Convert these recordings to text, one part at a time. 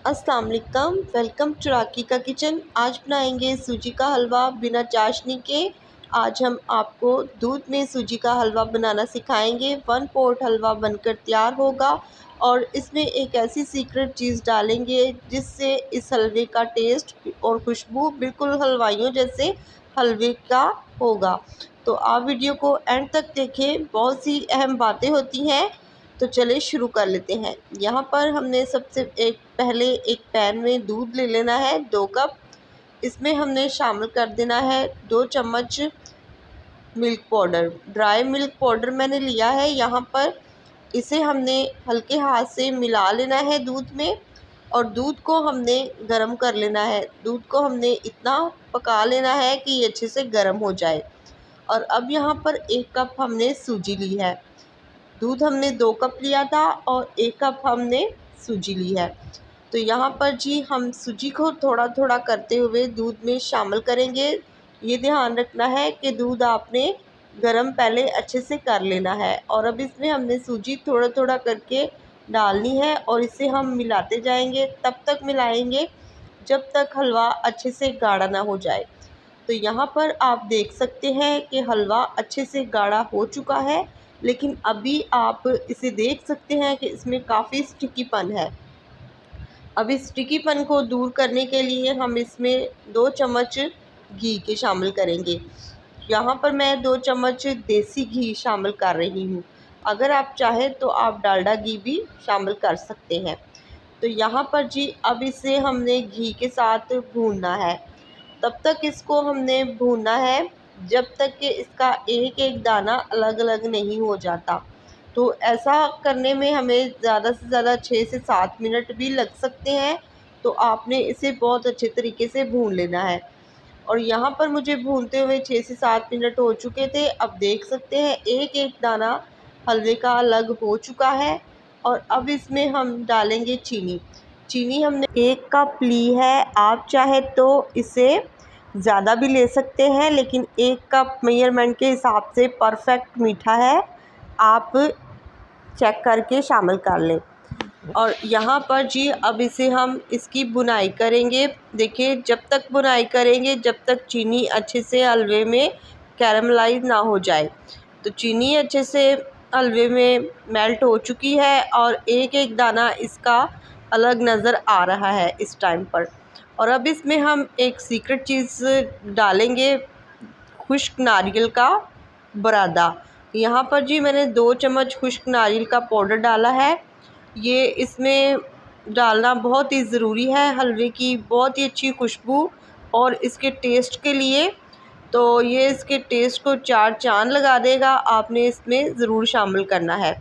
अस्सलाम वालेकुम, welcome to राकी का किचन। आज बनाएंगे सूजी का हलवा बिना चाशनी के। आज हम आपको दूध में सूजी का हलवा बनाना सिखाएंगे। 1 पोट हलवा बनकर तैयार होगा और इसमें एक ऐसी सीक्रेट चीज़ डालेंगे जिससे इस हलवे का टेस्ट और खुशबू बिल्कुल हलवाइयों जैसे हलवे का होगा। तो आप वीडियो को एंड तक देखें, बहुत सी अहम बातें होती हैं। तो चलिए शुरू कर लेते हैं। यहाँ पर हमने सबसे पहले एक पैन में दूध ले लेना है 2 कप। इसमें हमने शामिल कर देना है 2 चम्मच milk powder. Dry milk powder मैंने लिया है यहाँ पर। इसे हमने हल्के हाथ से मिला लेना है दूध में और दूध को हमने गर्म कर लेना है। दूध को हमने इतना पका लेना है कि ये अच्छे से गर्म हो जाए। और अब यहाँ पर 1 कप हमने सूजी ली है। दूध हमने 2 कप लिया था और 1 कप हमने सूजी ली है। तो यहाँ पर जी हम सूजी को थोड़ा थोड़ा करते हुए दूध में शामिल करेंगे। ये ध्यान रखना है कि दूध आपने गरम पहले अच्छे से कर लेना है। और अब इसमें हमने सूजी थोड़ा थोड़ा करके डालनी है और इसे हम मिलाते जाएंगे। तब तक मिलाएंगे जब तक हलवा अच्छे से गाढ़ा ना हो जाए। तो यहाँ पर आप देख सकते हैं कि हलवा अच्छे से गाढ़ा हो चुका है, लेकिन अभी आप इसे देख सकते हैं कि इसमें काफ़ी स्टिकीपन है। अब इस स्टिकीपन को दूर करने के लिए हम इसमें 2 चम्मच घी के शामिल करेंगे। यहाँ पर मैं 2 चम्मच देसी घी शामिल कर रही हूँ। अगर आप चाहें तो आप डालडा घी भी शामिल कर सकते हैं। तो यहाँ पर जी अब इसे हमने घी के साथ भूनना है। तब तक इसको हमने भूनना है जब तक कि इसका एक एक दाना अलग अलग नहीं हो जाता। तो ऐसा करने में हमें ज़्यादा से ज़्यादा 6 से 7 मिनट भी लग सकते हैं। तो आपने इसे बहुत अच्छे तरीके से भून लेना है। और यहाँ पर मुझे भूनते हुए 6 से 7 मिनट हो चुके थे। अब देख सकते हैं एक एक दाना हलवे का अलग हो चुका है। और अब इसमें हम डालेंगे चीनी। चीनी हमने 1 कप ली है। आप चाहे तो इसे ज़्यादा भी ले सकते हैं, लेकिन 1 कप मेजरमेंट के हिसाब से परफेक्ट मीठा है। आप चेक करके शामिल कर लें। और यहाँ पर जी अब इसे हम इसकी बुनाई करेंगे। देखिए जब तक बुनाई करेंगे जब तक चीनी अच्छे से हलवे में कैरमलाइज ना हो जाए। तो चीनी अच्छे से हलवे में मेल्ट हो चुकी है और एक एक दाना इसका अलग नज़र आ रहा है इस टाइम पर। और अब इसमें हम एक सीक्रेट चीज़ डालेंगे, खुश्क नारियल का बरादा। यहाँ पर जी मैंने 2 चम्मच खुश्क नारियल का पाउडर डाला है। ये इसमें डालना बहुत ही ज़रूरी है हलवे की बहुत ही अच्छी खुशबू और इसके टेस्ट के लिए। तो ये इसके टेस्ट को 4 चाँद लगा देगा। आपने इसमें ज़रूर शामिल करना है।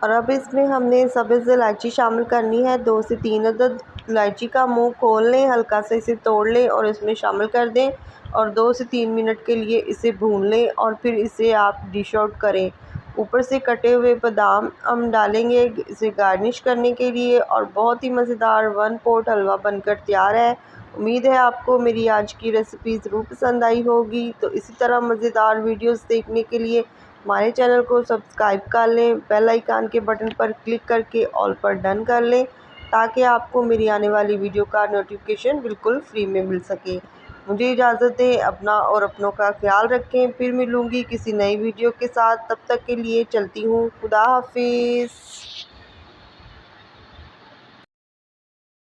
और अब इसमें हमने सब्ज़ इलायची शामिल करनी है। 2 से 3 अदद इलायची का मुंह खोल लें, हल्का से इसे तोड़ लें और इसमें शामिल कर दें और 2 से 3 मिनट के लिए इसे भून लें और फिर इसे आप डिश आउट करें। ऊपर से कटे हुए बादाम हम डालेंगे इसे गार्निश करने के लिए। और बहुत ही मज़ेदार 1 पोट हलवा बनकर तैयार है। उम्मीद है आपको मेरी आज की रेसिपी ज़रूर पसंद आई होगी। तो इसी तरह मज़ेदार वीडियोस देखने के लिए हमारे चैनल को सब्सक्राइब कर लें, बेल आइकन के बटन पर क्लिक करके ऑल पर डन कर लें, ताकि आपको मेरी आने वाली वीडियो का नोटिफिकेशन बिल्कुल फ्री में मिल सके। मुझे इजाज़त दें, अपना और अपनों का ख्याल रखें। फिर मिलूँगी किसी नई वीडियो के साथ। तब तक के लिए चलती हूँ। खुदा हाफिज़।